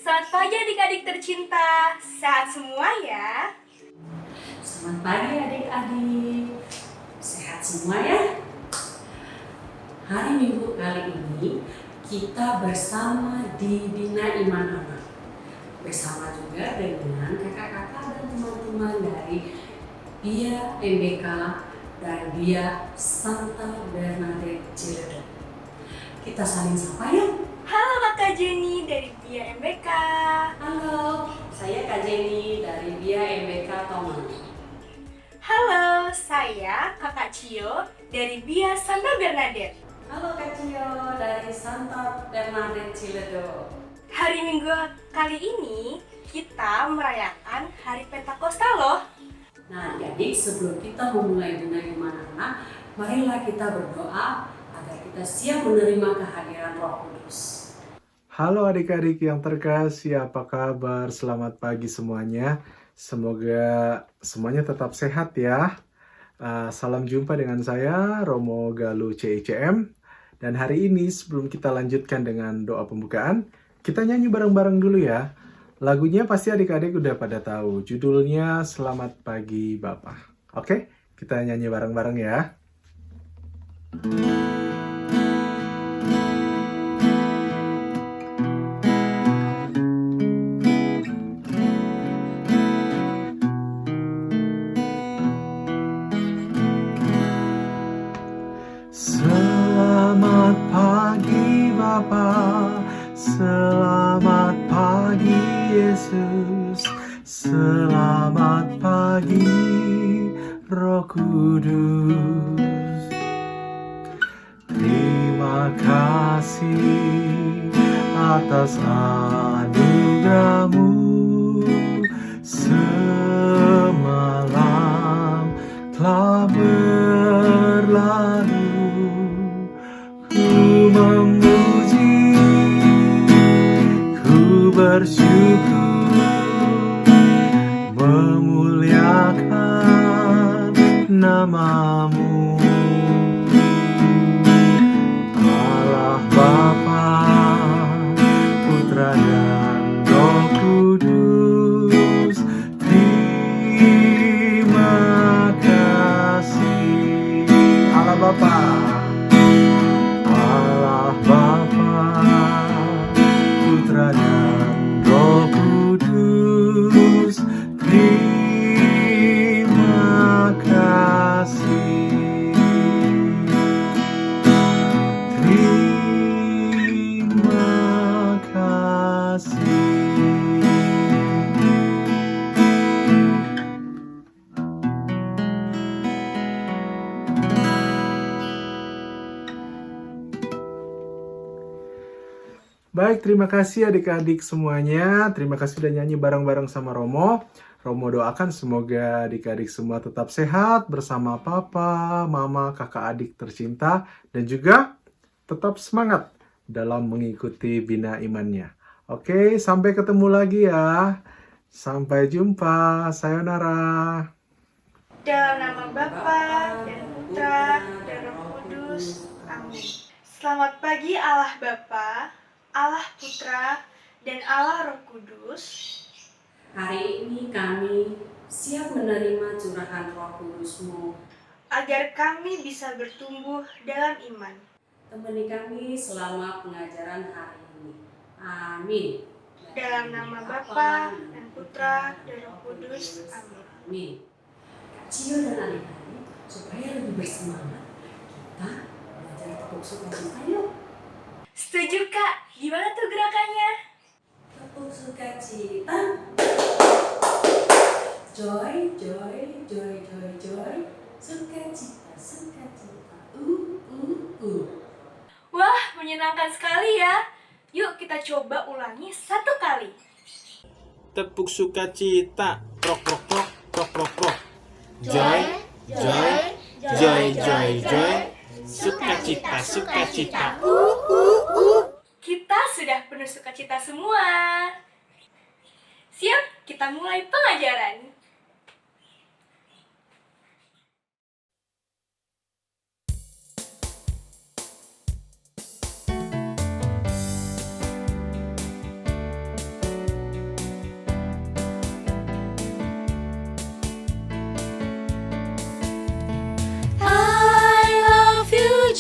Selamat pagi adik-adik tercinta, sehat semua ya? Selamat pagi adik-adik, sehat semua ya? Hari Minggu kali ini kita bersama di Bina Iman Anak, bersama juga dengan kakak-kakak dan teman-teman dari Bia MBK dan Bia Santa Bernadette Ciledug. Kita saling sapa yuk. Halo Kakak Jenny dari Bia MBK. Halo, saya Kak Jenny dari Bia MBK Tomang. Halo, saya Kakak Cio dari Bia Santa Bernadette. Halo Kak Cio dari Santa Bernadette Ciledug. Hari Minggu kali ini kita merayakan Hari Pentakosta loh. Nah, jadi sebelum kita memulai Bina Iman Anak, marilah kita berdoa agar kita siap menerima kehadiran Roh Kudus. Halo adik-adik yang terkasih, apa kabar? Selamat pagi semuanya. Semoga semuanya tetap sehat ya. Salam jumpa dengan saya, Romo Galuh CICM. Dan hari ini sebelum kita lanjutkan dengan doa pembukaan, kita nyanyi bareng-bareng dulu ya. Lagunya pasti adik-adik udah pada tahu. Judulnya Selamat Pagi Bapa. Oke, kita nyanyi bareng-bareng ya. Selamat pagi Bapa, selamat pagi Yesus, selamat pagi Roh Kudus. Terima kasih atas anugerah-Mu. Semalam telah berlalu, ku memuji, ku bersyukur, memuliakan nama-Mu. Allah Bapa, Putra dan Roh Kudus, terima kasih. Allah Bapa, Allah Bapa, Putra dan Roh Kudus, terima kasih. Terima kasih. Baik, terima kasih adik-adik semuanya. Terima kasih sudah nyanyi bareng-bareng sama Romo. Romo doakan semoga adik-adik semua tetap sehat bersama papa, mama, kakak adik tercinta. Dan juga tetap semangat dalam mengikuti bina imannya. Oke, sampai ketemu lagi ya. Sampai jumpa. Sayonara. Dalam nama Bapa dan Putra dan Roh Kudus. Amin. Selamat pagi Allah Bapa, Allah Putra, dan Allah Roh Kudus. Hari ini kami siap menerima curahan Roh Kudus-Mu. Agar kami bisa bertumbuh dalam iman. Temani kami selama pengajaran hari ini. Amin. Dalam nama Bapa dan Putra dan Roh Kudus. Amin. Amin. Kak Cio dan adik-adik, supaya lebih bersemangat, kita belajar tepuk sukacita yuk. Setuju Kak, gimana tuh gerakannya? Tepuk sukacita. Joy, joy, joy, joy, joy. Sukacita, sukacita. Wah, menyenangkan sekali ya. Yuk kita coba ulangi satu kali. Tepuk sukacita, rok rok rok rok rok rok. Joy, joy, joy, joy, joy. Sukacita, sukacita. Kita sudah penuh sukacita semua. Siap, kita mulai pengajaran.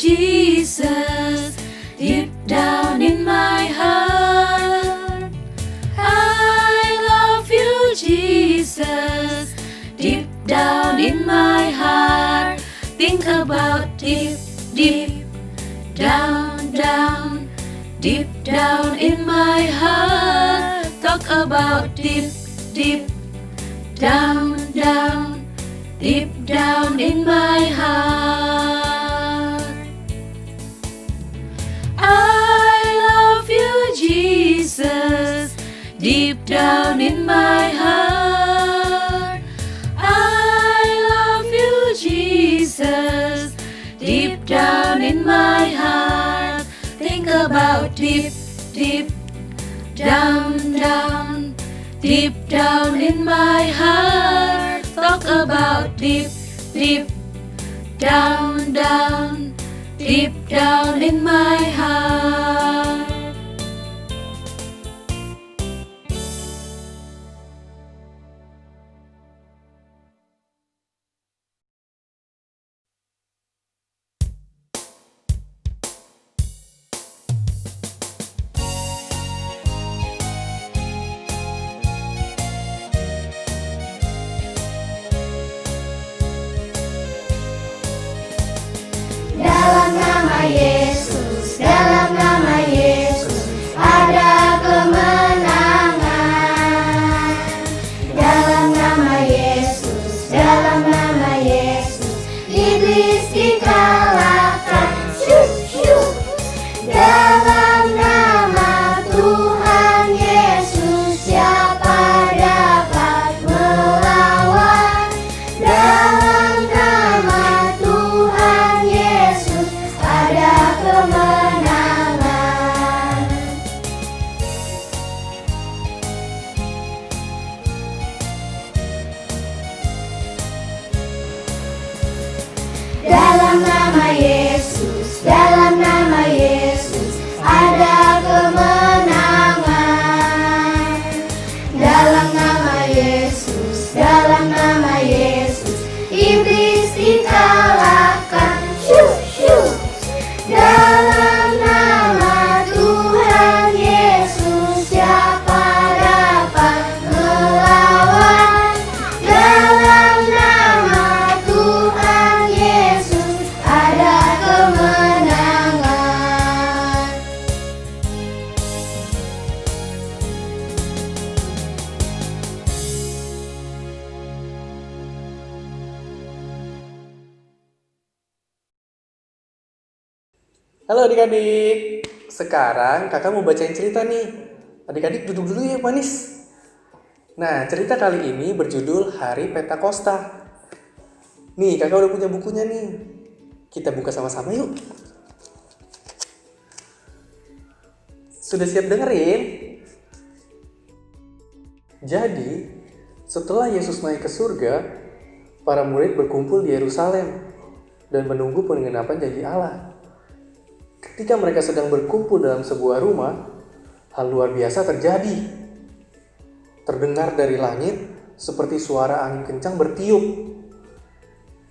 Jesus, deep down in my heart. I love you, Jesus, deep down in my heart. Think about deep, deep down, down, deep down in my heart. Talk about deep, deep down, down, deep down in my heart. I love you, Jesus, deep down in my heart. I love you, Jesus, deep down in my heart. Think about deep, deep down, down, deep down in my heart. Talk about deep, deep down, down, deep down in my heart. Dalam nama Yesus, dalam nama Yesus, ada kemenangan. Dalam nama Yesus, dalam nama Yesus, iblis dikalahkan. Syuk, syuk. Dalam nama Tuhan Yesus, siapa dapat melawan? Dalam nama Tuhan Yesus, ada kemenangan. Dalam nama Yesus, dalam nama Yesus, ada kemenangan. Dalam nama Yesus, dalam nama Yesus, iblis dikalahkan. Syuk, syuk. Dalam nama Tuhan Yesus, siapa dapat melawan? Dalam nama Tuhan Yesus, ada kemenangan. Halo adik-adik, sekarang kakak mau bacain cerita nih. Adik-adik duduk dulu ya manis. Nah, cerita kali ini berjudul Hari Pentakosta. Nih, kakak udah punya bukunya nih. Kita buka sama-sama yuk. Sudah siap dengerin? Jadi, setelah Yesus naik ke surga, para murid berkumpul di Yerusalem dan menunggu penggenapan janji Allah. Ketika mereka sedang berkumpul dalam sebuah rumah, hal luar biasa terjadi. Terdengar dari langit seperti suara angin kencang bertiup.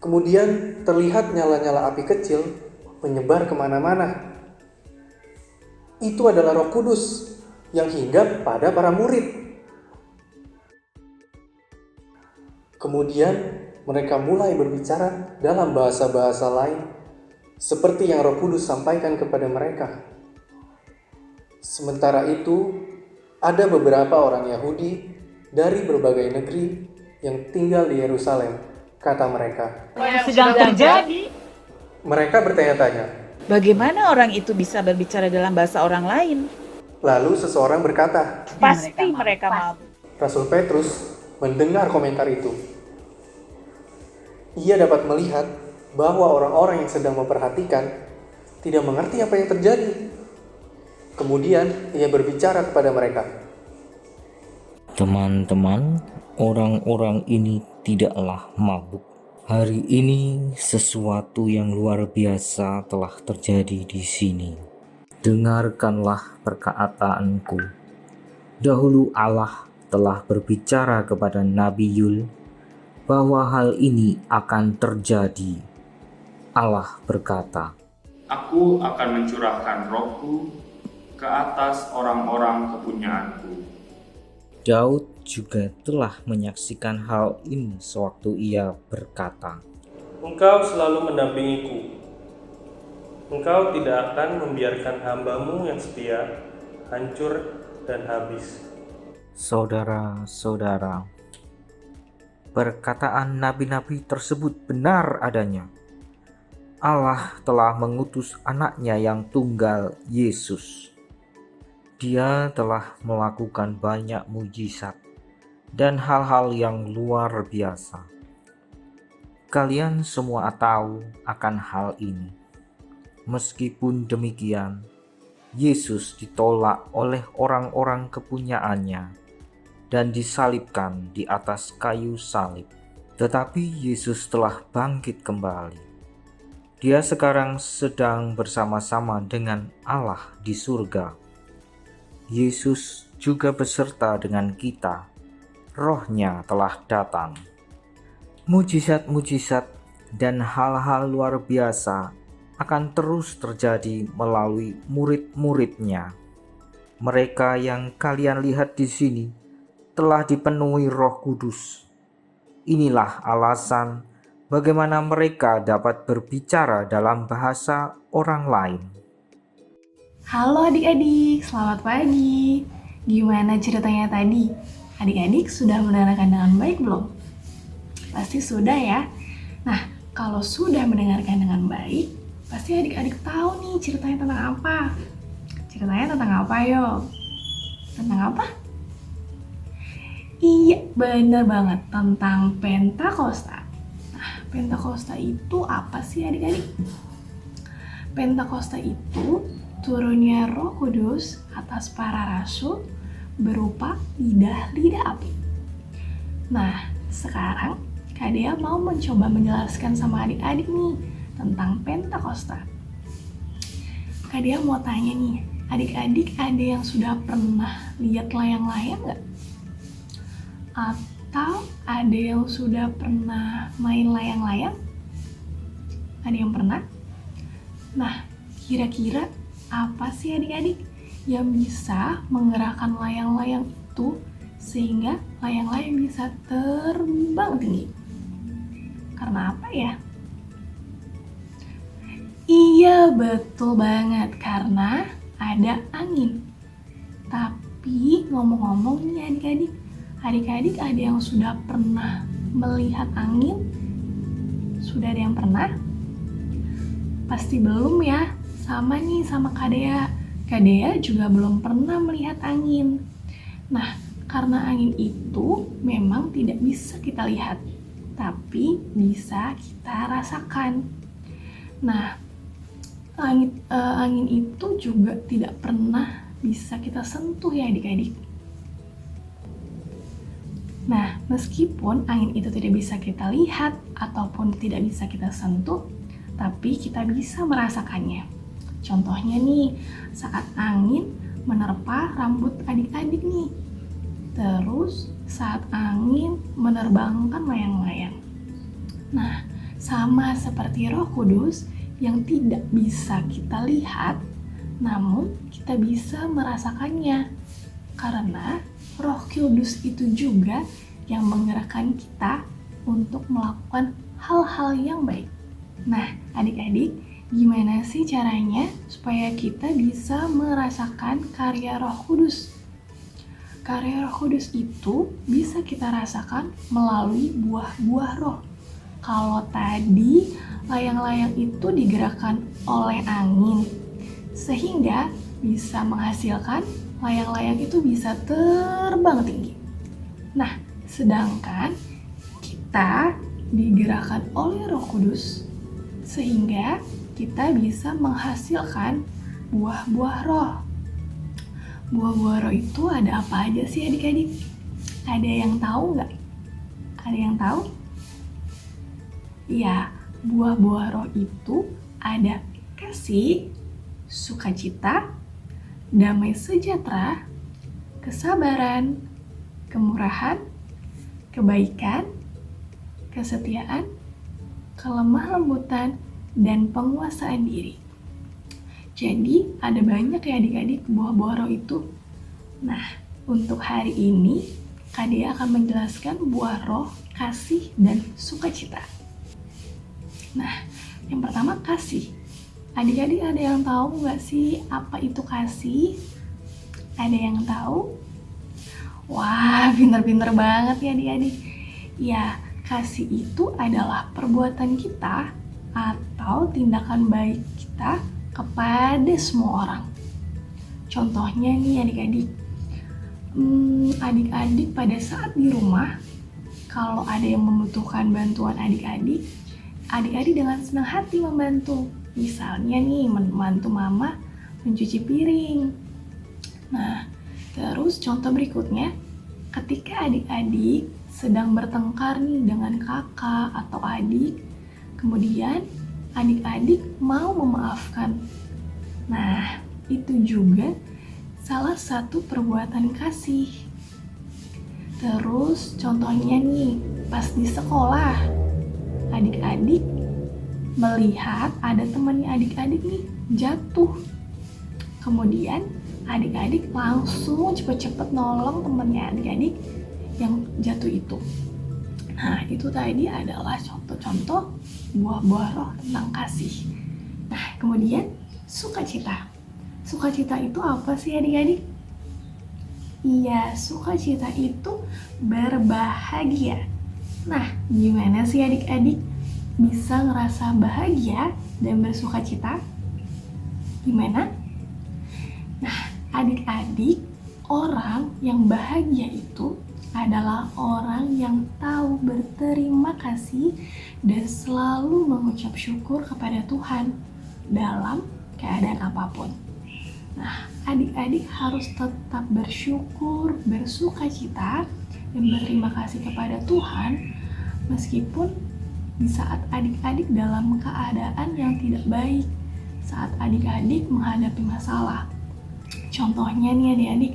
Kemudian terlihat nyala-nyala api kecil menyebar kemana-mana. Itu adalah Roh Kudus yang hinggap pada para murid. Kemudian mereka mulai berbicara dalam bahasa-bahasa lain seperti yang Roh Kudus sampaikan kepada mereka. Sementara itu, ada beberapa orang Yahudi dari berbagai negeri yang tinggal di Yerusalem, kata mereka. Yang sedang terjadi. Mereka bertanya-tanya. Bagaimana orang itu bisa berbicara dalam bahasa orang lain? Lalu seseorang berkata, Pasti mereka mabuk. Rasul Petrus mendengar komentar itu. Ia dapat melihat bahwa orang-orang yang sedang memperhatikan tidak mengerti apa yang terjadi. Kemudian ia berbicara kepada mereka. Teman-teman, orang-orang ini tidaklah mabuk. Hari ini sesuatu yang luar biasa telah terjadi di sini. Dengarkanlah perkataanku. Dahulu Allah telah berbicara kepada Nabi Yul bahwa hal ini akan terjadi. Allah berkata, Aku akan mencurahkan rohku ke atas orang-orang kepunyaanku. Daud juga telah menyaksikan hal ini sewaktu ia berkata, Engkau selalu mendampingiku. Engkau tidak akan membiarkan hamba-Mu yang setia hancur dan habis. Saudara-saudara, perkataan nabi-nabi tersebut benar adanya. Allah telah mengutus anaknya yang tunggal, Yesus. Dia telah melakukan banyak mujizat dan hal-hal yang luar biasa. Kalian semua tahu akan hal ini. Meskipun demikian, Yesus ditolak oleh orang-orang kepunyaannya dan disalibkan di atas kayu salib. Tetapi Yesus telah bangkit kembali. Dia sekarang sedang bersama-sama dengan Allah di surga. Yesus juga beserta dengan kita. Roh-Nya telah datang. Mujizat-mujizat dan hal-hal luar biasa akan terus terjadi melalui murid-murid-Nya. Mereka yang kalian lihat di sini telah dipenuhi Roh Kudus. Inilah alasan bagaimana mereka dapat berbicara dalam bahasa orang lain. Halo adik-adik, selamat pagi. Gimana ceritanya tadi? Adik-adik sudah mendengarkan dengan baik belum? Pasti sudah ya. Nah, kalau sudah mendengarkan dengan baik, pasti adik-adik tahu nih ceritanya tentang apa. Ceritanya tentang apa yo? Tentang apa? Iya, bener banget, tentang Pentakosta. Nah, Pentakosta itu apa sih adik-adik? Pentakosta itu turunnya Roh Kudus atas para rasul berupa lidah-lidah api. Nah, sekarang Kak Dea mau mencoba menjelaskan sama adik-adik nih tentang Pentakosta. Kak Dea mau tanya nih, adik-adik ada yang sudah pernah lihat layang-layang nggak? Atau ada yang sudah pernah main layang-layang? Ada yang pernah? Nah, kira-kira apa sih adik-adik yang bisa menggerakkan layang-layang itu sehingga layang-layang bisa terbang tinggi? Karena apa ya? Iya, betul banget, karena ada angin. Tapi ngomong-ngomong nih adik-adik ada yang sudah pernah melihat angin? Sudah ada yang pernah? Pasti belum ya? Sama nih sama Kak Dea. Kak Dea juga belum pernah melihat angin. Nah, karena angin itu memang tidak bisa kita lihat, tapi bisa kita rasakan. Nah, angin itu juga tidak pernah bisa kita sentuh ya adik-adik. Nah, meskipun angin itu tidak bisa kita lihat ataupun tidak bisa kita sentuh, tapi kita bisa merasakannya. Contohnya nih, saat angin menerpa rambut adik-adik nih. Terus saat angin menerbangkan layang-layang. Nah, sama seperti Roh Kudus yang tidak bisa kita lihat, namun kita bisa merasakannya. Karena Roh Kudus itu juga yang menggerakkan kita untuk melakukan hal-hal yang baik. Nah, adik-adik, gimana sih caranya supaya kita bisa merasakan karya Roh Kudus? Karya Roh Kudus itu bisa kita rasakan melalui buah-buah roh. Kalau tadi layang-layang itu digerakkan oleh angin, sehingga bisa menghasilkan layang-layang itu bisa terbang tinggi. Nah, sedangkan kita digerakkan oleh Roh Kudus, sehingga kita bisa menghasilkan buah-buah roh. Buah-buah roh itu ada apa aja sih adik-adik? Ada yang tahu nggak? Ada yang tahu? Ya, buah-buah roh itu ada kasih, sukacita, damai sejahtera, kesabaran, kemurahan, kebaikan, kesetiaan, kelemah lembutan, dan penguasaan diri. Jadi ada banyak ya adik-adik buah-buah roh itu. Nah, untuk hari ini Kak Dea akan menjelaskan buah roh, kasih, dan sukacita. Nah, yang pertama kasih. Adik-adik ada yang tahu nggak sih apa itu kasih? Ada yang tahu? Wah, pinter-pinter banget ya adik-adik. Ya, kasih itu adalah perbuatan kita atau tindakan baik kita kepada semua orang. Contohnya nih adik-adik, adik-adik pada saat di rumah, kalau ada yang membutuhkan bantuan adik-adik dengan senang hati membantu. Misalnya nih, membantu mama mencuci piring. Nah, terus contoh berikutnya, ketika adik-adik sedang bertengkar nih dengan kakak atau adik, kemudian adik-adik mau memaafkan. Nah, itu juga salah satu perbuatan kasih. Terus contohnya nih, pas di sekolah, adik-adik melihat ada temannya adik-adik nih jatuh. Kemudian adik-adik langsung cepet-cepet nolong temannya adik-adik yang jatuh itu. Nah, itu tadi adalah contoh-contoh buah-buah roh tentang kasih. Nah, kemudian sukacita. Sukacita itu apa sih adik-adik? Iya, sukacita itu berbahagia. Nah, gimana sih adik-adik bisa ngerasa bahagia dan bersukacita? Gimana? Nah, adik-adik, orang yang bahagia itu adalah orang yang tahu berterima kasih dan selalu mengucap syukur kepada Tuhan dalam keadaan apapun. Nah, adik-adik harus tetap bersyukur, bersukacita, dan berterima kasih kepada Tuhan meskipun di saat adik-adik dalam keadaan yang tidak baik, saat adik-adik menghadapi masalah. Contohnya nih adik-adik,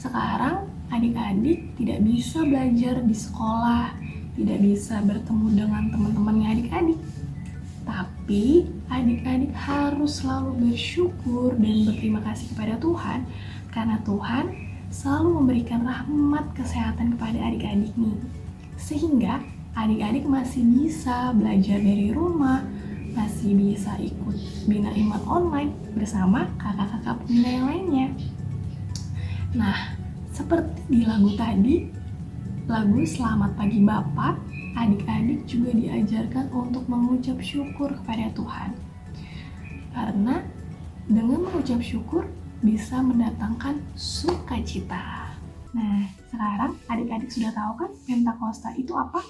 sekarang adik-adik tidak bisa belajar di sekolah, tidak bisa bertemu dengan teman-temannya adik-adik. Tapi adik-adik harus selalu bersyukur dan berterima kasih kepada Tuhan karena Tuhan selalu memberikan rahmat kesehatan kepada adik-adik nih. Sehingga adik-adik masih bisa belajar dari rumah, masih bisa ikut Bina Iman online bersama kakak-kakak pembina yang lainnya. Nah, seperti di lagu tadi, lagu Selamat Pagi Bapak, adik-adik juga diajarkan untuk mengucap syukur kepada Tuhan. Karena dengan mengucap syukur bisa mendatangkan sukacita. Nah, sekarang adik-adik sudah tahu kan Pentakosta itu apa?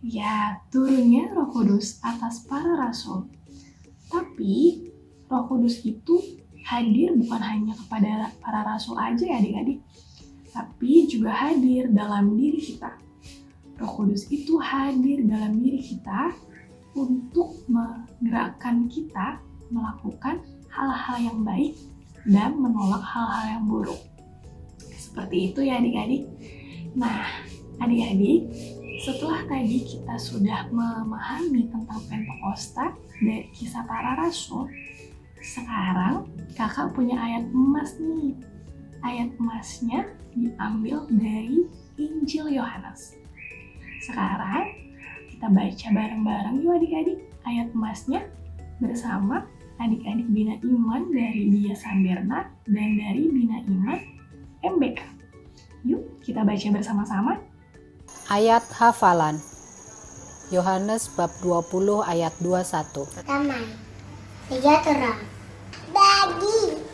Ya, turunnya Roh Kudus atas para rasul. Tapi Roh Kudus itu hadir bukan hanya kepada para rasul aja ya adik-adik, tapi juga hadir dalam diri kita. Roh Kudus itu hadir dalam diri kita untuk menggerakkan kita melakukan hal-hal yang baik dan menolak hal-hal yang buruk. Seperti itu ya adik-adik. Nah, adik-adik, setelah tadi kita sudah memahami tentang Pentakosta dari kisah para rasul, sekarang kakak punya ayat emas nih. Ayat emasnya diambil dari Injil Yohanes. Sekarang kita baca bareng-bareng yuk adik-adik ayat emasnya bersama adik-adik Bina Iman dari Dia Samberna dan dari Bina Iman MBK. Yuk kita baca bersama-sama. Ayat hafalan Yohanes bab 20 ayat 21. Damai, sejahtera bagi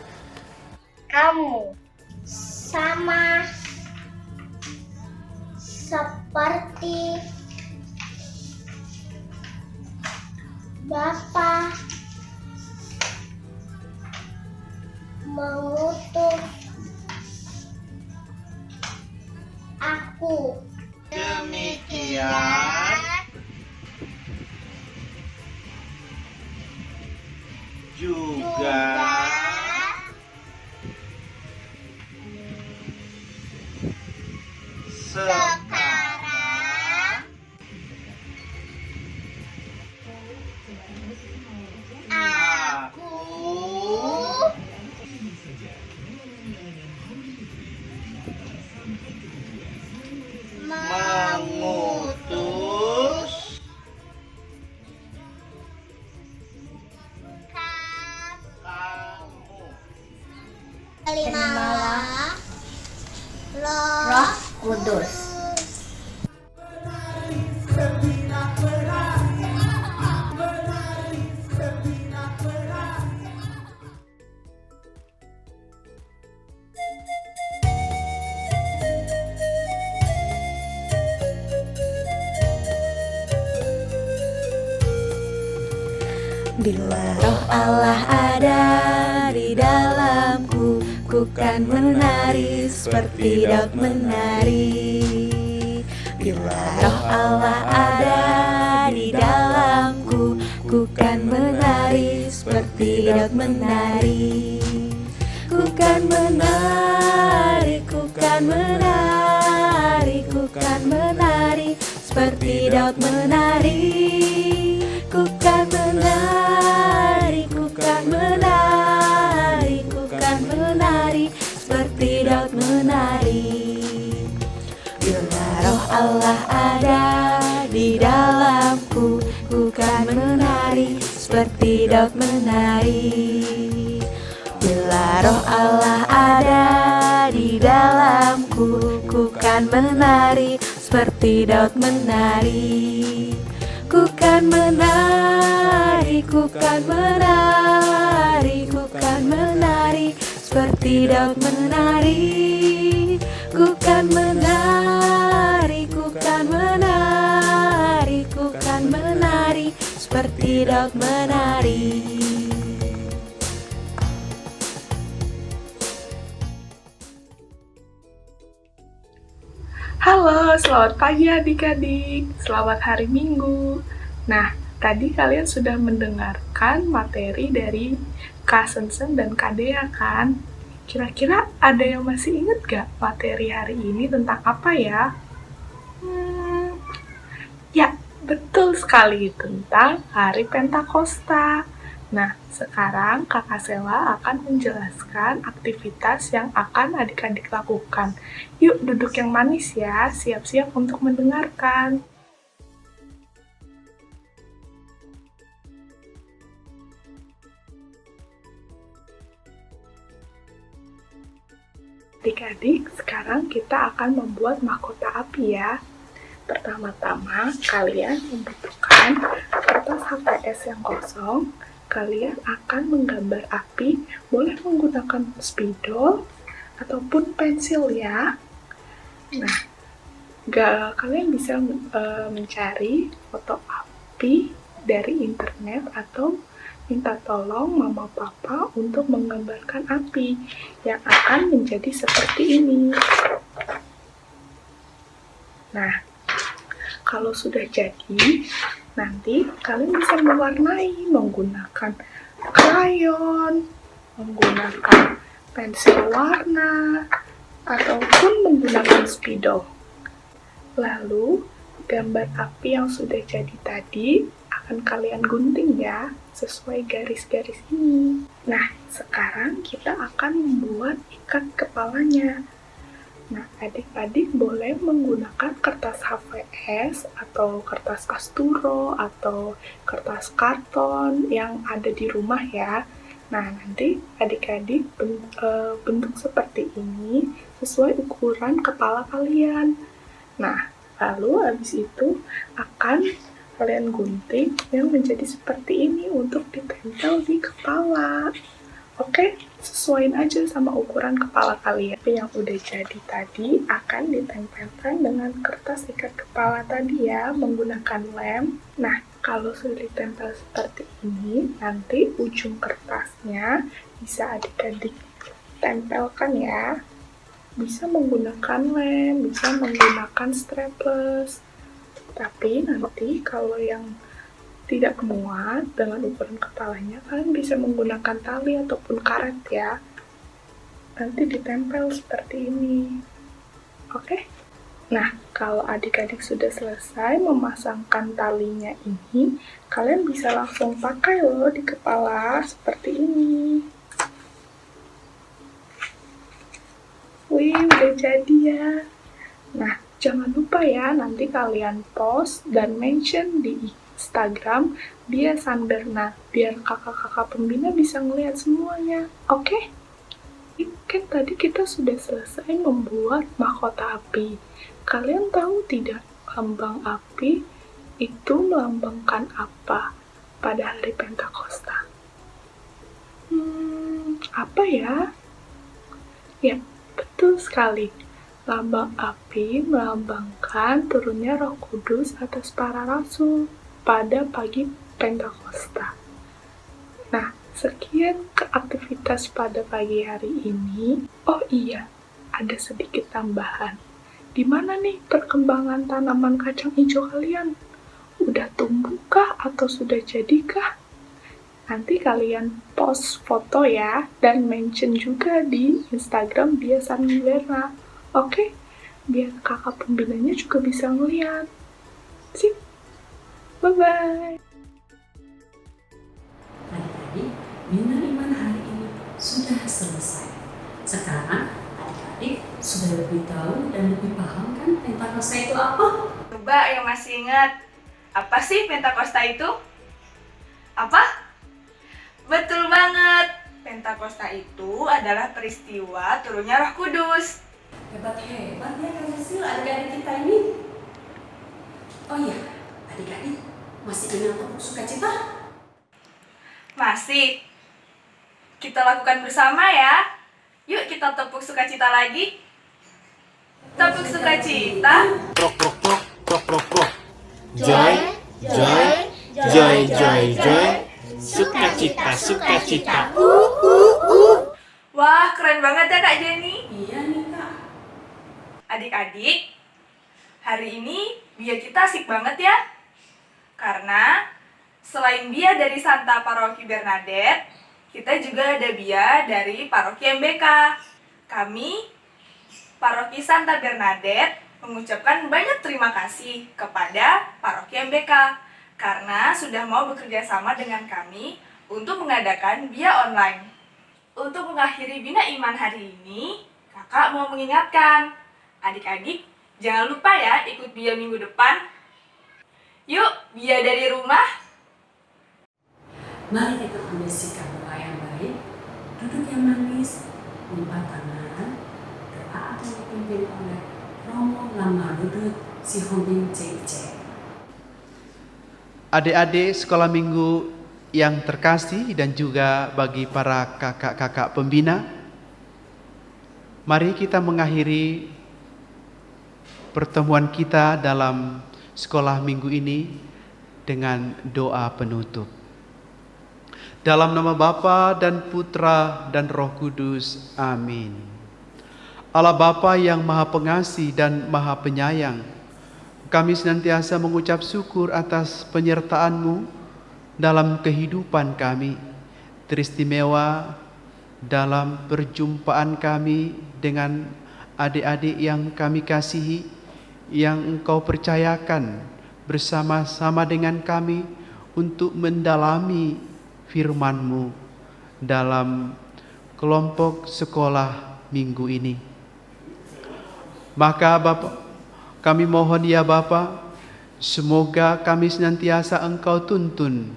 kamu sama seperti Bapa mengutus aku. Demikian juga sekarang aku Bila roh Allah ada di dalamku, ku kan menari seperti Daud menari. Bila roh Allah ada di dalamku, ku kan menari seperti Daud menari. Ku kan menari, ku kan menari, ku kan menari seperti Daud menari. Ku kan menari, ku kan menari, ku kan menari seperti Daud menari. Bila roh Allah ada di dalamku, ku kan menari seperti Daud menari. Bila roh Allah ada di dalamku, ku kan menari seperti Daud menari. Ku kan menari, ku kan menari, ku kan menari seperti Daud menari. Ku kan menari, ku kan menari, ku kan menari seperti Daud menari. Halo, selamat pagi adik-adik. Selamat hari Minggu. Nah, tadi kalian sudah mendengarkan materi dari Kak Sensen dan Kak Dea kan? Kira-kira ada yang masih ingat gak materi hari ini tentang apa ya? Ya, betul sekali, tentang Hari Pentakosta. Nah, sekarang Kakak Sela akan menjelaskan aktivitas yang akan adik-adik lakukan. Yuk duduk yang manis ya, siap-siap untuk mendengarkan. Adik-adik, sekarang kita akan membuat mahkota api ya. Pertama-tama, kalian membutuhkan kertas HVS yang kosong. Kalian akan menggambar api, boleh menggunakan spidol ataupun pensil ya. Nah, kalian bisa mencari foto api dari internet atau minta tolong mama papa untuk menggambarkan api yang akan menjadi seperti ini. Nah, kalau sudah jadi, nanti kalian bisa mewarnai menggunakan krayon, menggunakan pensil warna, ataupun menggunakan spidol. Lalu, gambar api yang sudah jadi tadi akan kalian gunting ya, sesuai garis-garis ini. Nah, sekarang kita akan membuat ikat kepalanya. Nah, adik-adik boleh menggunakan kertas HVS atau kertas kasturo atau kertas karton yang ada di rumah ya. Nah, nanti adik-adik bentuk seperti ini sesuai ukuran kepala kalian. Nah, lalu habis itu akan kalian gunting yang menjadi seperti ini untuk ditempel di kepala. Oke, sesuaiin aja sama ukuran kepala kalian. Yang udah jadi tadi akan ditempelkan dengan kertas ikat kepala tadi ya, menggunakan lem. Nah, kalau sudah ditempel seperti ini, nanti ujung kertasnya bisa adik-adik tempelkan ya. Bisa menggunakan lem, bisa menggunakan strapless. Tapi nanti kalau yang tidak muat dengan ukuran kepalanya, kalian bisa menggunakan tali ataupun karet ya. Nanti ditempel seperti ini. Oke? Nah, kalau adik-adik sudah selesai memasangkan talinya ini, kalian bisa langsung pakai loh di kepala seperti ini. Wih, udah jadi ya. Nah, jangan lupa ya, nanti kalian post dan mention di Instagram Dia Sanberna, biar kakak-kakak pembina bisa ngeliat semuanya. Oke? Kan tadi kita sudah selesai membuat mahkota api. Kalian tahu tidak, lambang api itu melambangkan apa pada hari Pentakosta? Apa ya? Ya, betul sekali. Lambang api melambangkan turunnya Roh Kudus atas para rasul pada pagi Pentakosta. Nah, sekian aktivitas pada pagi hari ini. Oh iya, ada sedikit tambahan. Di mana nih perkembangan tanaman kacang hijau kalian? Udah tumbuhkah atau sudah jadikah? Nanti kalian post foto ya, dan mention juga di Instagram Bia Sanmilerna. Oke? Biar kakak pembinanya juga bisa ngeliat. Sip. Bye-bye. Adik-adik, Bina Iman hari ini sudah selesai. Sekarang adik-adik sudah lebih tahu dan lebih paham kan Pentakosta itu apa? Coba yang masih ingat, apa sih Pentakosta itu? Apa? Betul banget, Pentakosta itu adalah peristiwa turunnya Roh Kudus. Hebat-hebat ya Kak Cecil, adik-adik kita ini. Oh iya, adik-adik masih ingat tepuk sukacita? Masih. Kita lakukan bersama ya. Yuk kita tepuk sukacita lagi. Tepuk sukacita. Prok prok prok prok prok prok. Joy, joy, joy, joy, joy. Sukacita, sukacita. Wah, keren banget ya Kak Jenny. Iya nih Kak. Adik-adik, hari ini Bia kita asik banget ya. Karena selain Bia dari Santa Paroki Bernadette, kita juga ada Bia dari Paroki MBK. Kami, Paroki Santa Bernadette, mengucapkan banyak terima kasih kepada Paroki MBK karena sudah mau bekerja sama dengan kami untuk mengadakan Bia online. Untuk mengakhiri Bina Iman hari ini, kakak mau mengingatkan, adik-adik jangan lupa ya ikut Bia minggu depan. Yuk, Bia dari rumah. Mari kita ambil sikap doa yang baik, duduk yang manis, lipat tangan, doa akan dipimpin oleh Romo Lama Dudut Si Hombing Cek. Adik-adik sekolah minggu yang terkasih dan juga bagi para kakak-kakak pembina, mari kita mengakhiri pertemuan kita dalam sekolah minggu ini dengan doa penutup. Dalam nama Bapa dan Putra dan Roh Kudus. Amin. Allah Bapa yang Maha Pengasih dan Maha Penyayang, kami senantiasa mengucap syukur atas penyertaan-Mu dalam kehidupan kami, teristimewa dalam perjumpaan kami dengan adik-adik yang kami kasihi, yang Engkau percayakan bersama-sama dengan kami untuk mendalami firman-Mu dalam kelompok sekolah minggu ini. Maka Bapa, kami mohon ya Bapa, semoga kami senantiasa Engkau tuntun,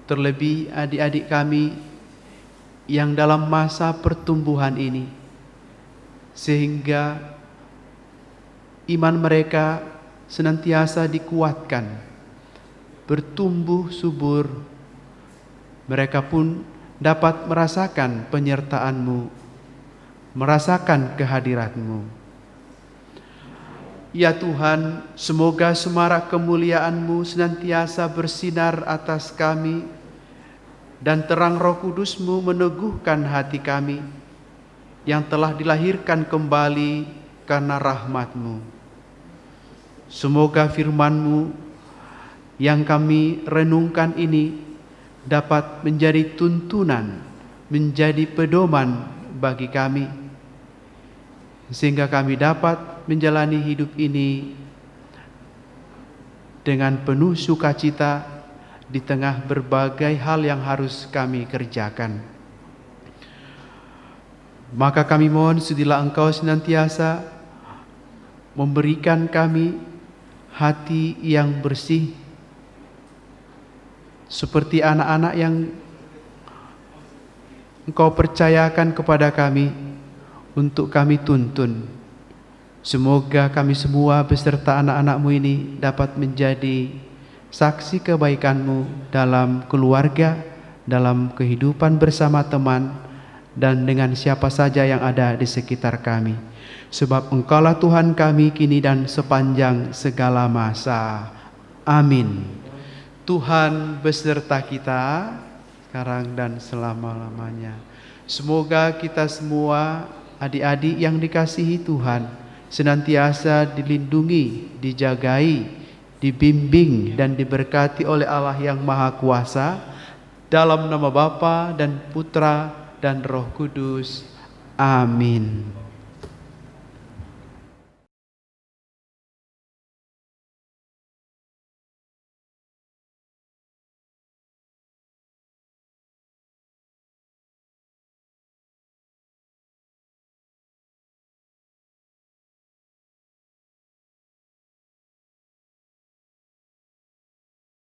terlebih adik-adik kami yang dalam masa pertumbuhan ini, sehingga iman mereka senantiasa dikuatkan, bertumbuh subur. Mereka pun dapat merasakan penyertaan-Mu, merasakan kehadirat-Mu. Ya Tuhan, semoga semarak kemuliaan-Mu senantiasa bersinar atas kami, dan terang Roh Kudus-Mu meneguhkan hati kami yang telah dilahirkan kembali karena rahmat-Mu. Semoga firman-Mu yang kami renungkan ini dapat menjadi tuntunan, menjadi pedoman bagi kami, sehingga kami dapat menjalani hidup ini dengan penuh sukacita di tengah berbagai hal yang harus kami kerjakan. Maka kami mohon sudilah Engkau senantiasa memberikan kami hati yang bersih, seperti anak-anak yang Engkau percayakan kepada kami untuk kami tuntun. Semoga kami semua beserta anak-anak-Mu ini dapat menjadi saksi kebaikan-Mu dalam keluarga, dalam kehidupan bersama teman, dan dengan siapa saja yang ada di sekitar kami. Sebab Engkaulah Tuhan kami kini dan sepanjang segala masa. Amin. Tuhan beserta kita. sekarang dan selama-lamanya. Semoga kita semua adik-adik yang dikasihi Tuhan senantiasa dilindungi, dijagai, dibimbing dan diberkati oleh Allah yang Maha Kuasa, dalam nama Bapa dan Putra dan Roh Kudus. Amin.